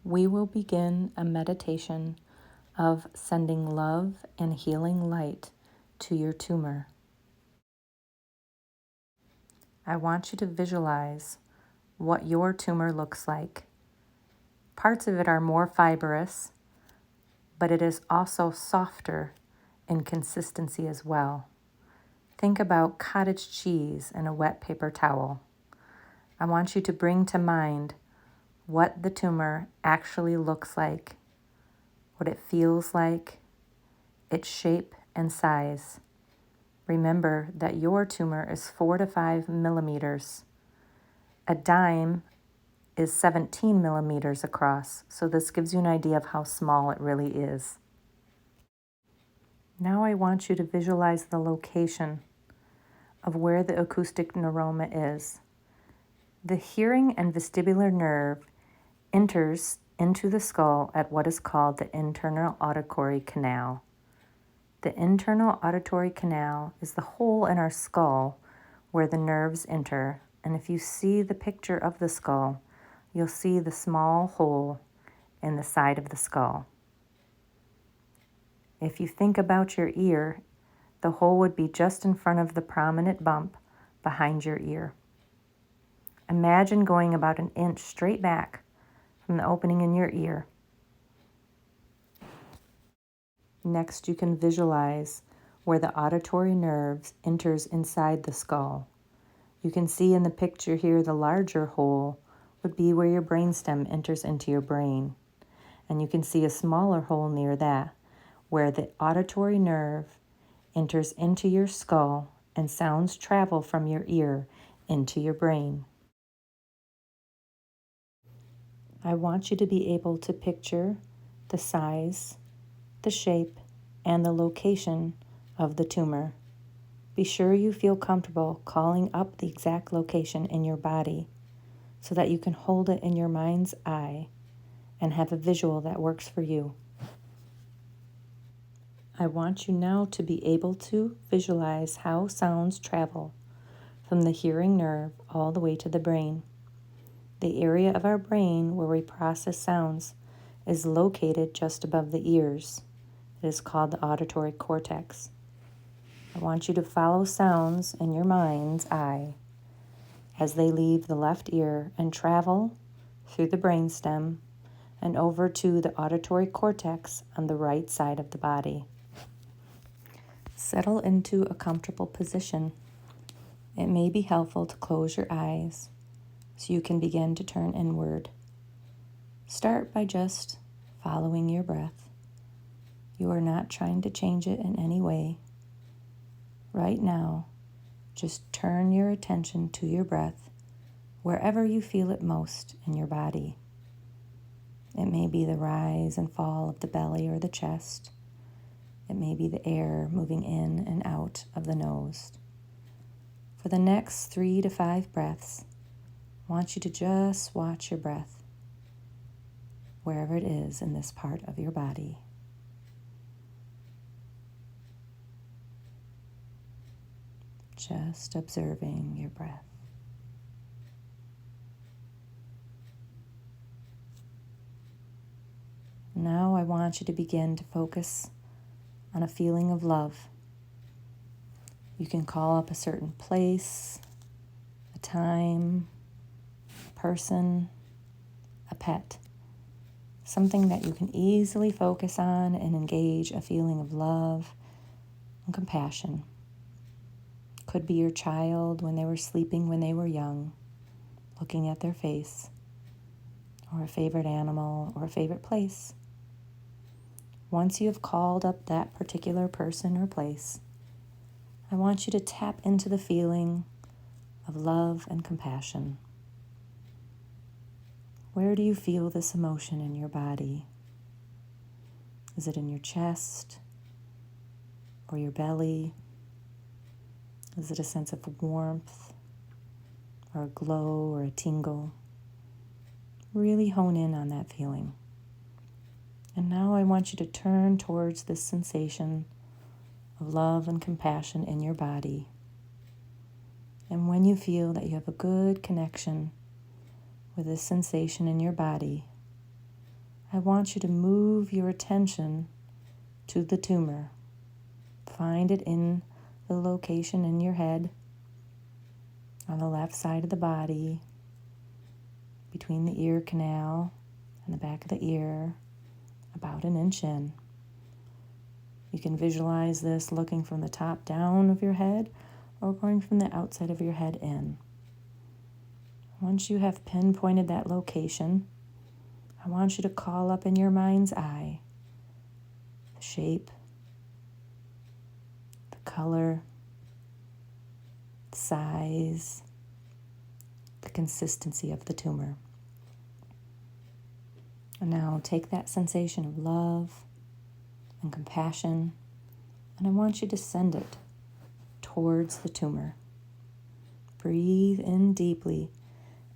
we will begin a meditation of sending love and healing light to your tumor. I want you to visualize what your tumor looks like. Parts of it are more fibrous, but it is also softer in consistency as well. Think about cottage cheese and a wet paper towel. I want you to bring to mind what the tumor actually looks like, what it feels like, its shape and size. Remember that your tumor is 4 to 5 millimeters. A dime is 17 millimeters across, so this gives you an idea of how small it really is. Now I want you to visualize the location of where the acoustic neuroma is. The hearing and vestibular nerve enters into the skull at what is called the internal auditory canal. The internal auditory canal is the hole in our skull where the nerves enter, and if you see the picture of the skull, you'll see the small hole in the side of the skull. If you think about your ear, the hole would be just in front of the prominent bump behind your ear. Imagine going about an inch straight back from the opening in your ear. Next, you can visualize where the auditory nerves enters inside the skull. You can see in the picture here the larger hole would be where your brainstem enters into your brain. And you can see a smaller hole near that where the auditory nerve enters into your skull and sounds travel from your ear into your brain. I want you to be able to picture the size, the shape, and the location of the tumor. Be sure you feel comfortable calling up the exact location in your body so that you can hold it in your mind's eye and have a visual that works for you. I want you now to be able to visualize how sounds travel from the hearing nerve all the way to the brain. The area of our brain where we process sounds is located just above the ears. It is called the auditory cortex. I want you to follow sounds in your mind's eye as they leave the left ear and travel through the brainstem and over to the auditory cortex on the right side of the body. Settle into a comfortable position. It may be helpful to close your eyes so you can begin to turn inward. Start by just following your breath. You are not trying to change it in any way. Right now, just turn your attention to your breath wherever you feel it most in your body. It may be the rise and fall of the belly or the chest. It may be the air moving in and out of the nose. For the next 3 to 5 breaths, I want you to just watch your breath, wherever it is in this part of your body. Just observing your breath. Now I want you to begin to focus on a feeling of love. You can call up a certain place, a time, a person, a pet. Something that you can easily focus on and engage a feeling of love and compassion. Could be your child when they were sleeping when they were young, looking at their face, or a favorite animal or a favorite place. Once you have called up that particular person or place, I want you to tap into the feeling of love and compassion. Where do you feel this emotion in your body? Is it in your chest or your belly? Is it a sense of warmth or a glow or a tingle? Really hone in on that feeling. And now I want you to turn towards this sensation of love and compassion in your body. And when you feel that you have a good connection with this sensation in your body, I want you to move your attention to the tumor. Find it in the location in your head, on the left side of the body, between the ear canal and the back of the ear, about an inch in. You can visualize this looking from the top down of your head or going from the outside of your head in. Once you have pinpointed that location, I want you to call up in your mind's eye the shape, the color, the size, the consistency of the tumor. And now take that sensation of love and compassion, and I want you to send it towards the tumor. Breathe in deeply,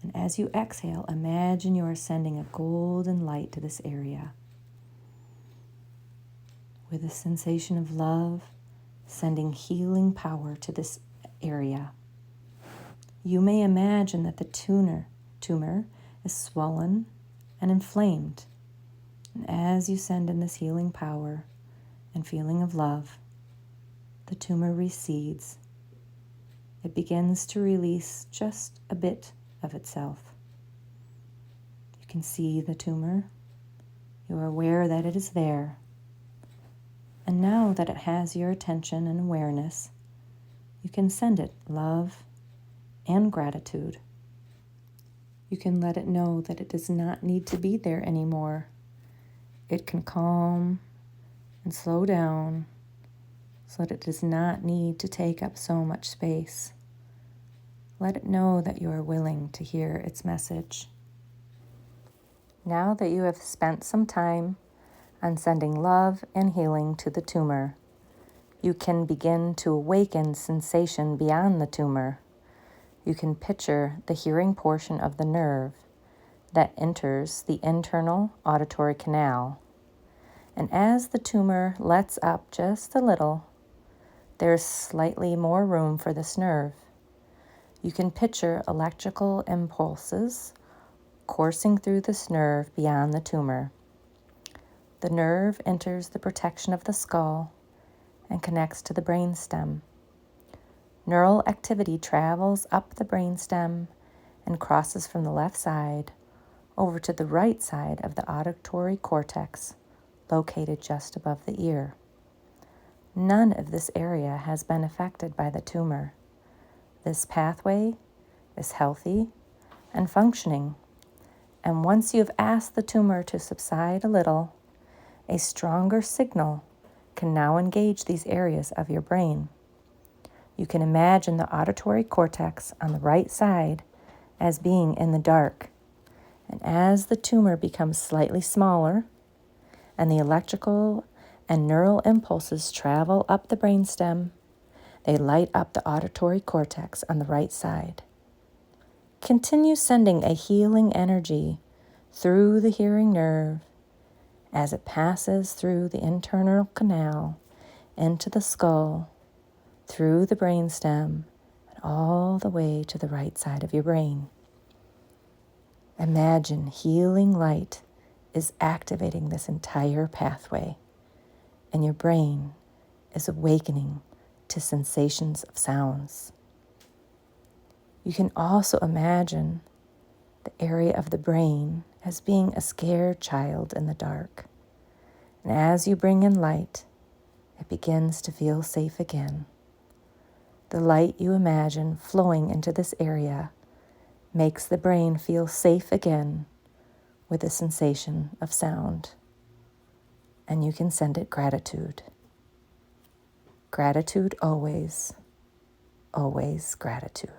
and as you exhale, imagine you are sending a golden light to this area. With a sensation of love, sending healing power to this area. You may imagine that the tumor is swollen and inflamed. And as you send in this healing power and feeling of love, the tumor recedes. It begins to release just a bit of itself. You can see the tumor. You are aware that it is there. And now that it has your attention and awareness, you can send it love and gratitude. You can let it know that it does not need to be there anymore. It can calm and slow down so that it does not need to take up so much space. Let it know that you are willing to hear its message. Now that you have spent some time on sending love and healing to the tumor, you can begin to awaken sensation beyond the tumor. You can picture the hearing portion of the nerve that enters the internal auditory canal. And as the tumor lets up just a little, there's slightly more room for this nerve. You can picture electrical impulses coursing through this nerve beyond the tumor. The nerve enters the protection of the skull and connects to the brainstem. Neural activity travels up the brainstem and crosses from the left side over to the right side of the auditory cortex, located just above the ear. None of this area has been affected by the tumor. This pathway is healthy and functioning. And once you've asked the tumor to subside a little, a stronger signal can now engage these areas of your brain. You can imagine the auditory cortex on the right side as being in the dark. And as the tumor becomes slightly smaller and the electrical and neural impulses travel up the brainstem, they light up the auditory cortex on the right side. Continue sending a healing energy through the hearing nerve as it passes through the internal canal into the skull, through the brainstem, and all the way to the right side of your brain. Imagine healing light is activating this entire pathway, and your brain is awakening to sensations of sounds. You can also imagine the area of the brain as being a scared child in the dark. And as you bring in light, it begins to feel safe again. The light you imagine flowing into this area makes the brain feel safe again with a sensation of sound. And you can send it gratitude. Gratitude always, always gratitude.